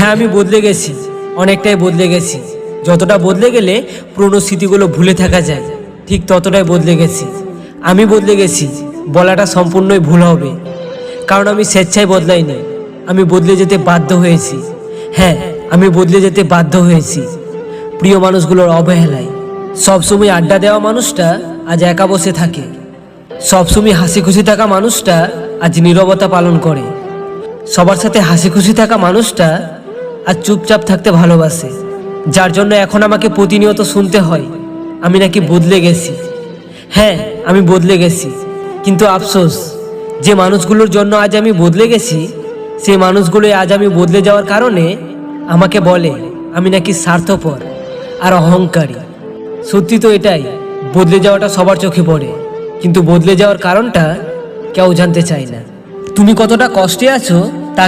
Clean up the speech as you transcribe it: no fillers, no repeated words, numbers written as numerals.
হ্যাঁ, আমি বদলে গেছি, অনেকটাই বদলে গেছি। যতটা বদলে গেলে পুরনো স্মৃতিগুলো ভুলে থাকা যায়, ঠিক ততটাই বদলে গেছি। আমি বদলে গেছি বলাটা সম্পূর্ণই ভুল হবে, কারণ আমি স্বেচ্ছায় বদলাইনি, আমি বদলে যেতে বাধ্য হয়েছি। হ্যাঁ, আমি বদলে যেতে বাধ্য হয়েছি প্রিয় মানুষগুলোর অবহেলায়। সবসময় আড্ডা দেওয়া মানুষটা আজ একা বসে থাকে, সবসময় হাসি খুশি থাকা মানুষটা আজ নীরবতা পালন করে, সবার সাথে হাসি খুশি থাকা মানুষটা আজ চুপচাপ থাকতে ভালোবাসে, যার জন্য এখন আমাকে প্রতিনিয়ত শুনতে হয় আমি নাকি বদলে গেছি। হ্যাঁ, আমি বদলে গেছি, কিন্তু আফসোস, যে মানুষগুলোর জন্য আজ আমি বদলে গেছি সেই মানুষগুলোই আজ আমি বদলে যাওয়ার কারণে আমাকে বলে আমি নাকি স্বার্থপর আর অহংকারী। সত্যি তো এটাই, বদলে যাওয়াটা সবার চোখে পড়ে, কিন্তু বদলে যাওয়ার কারণটা কেউ জানতে চায় না। তুমি কতটা কষ্টে আছো তা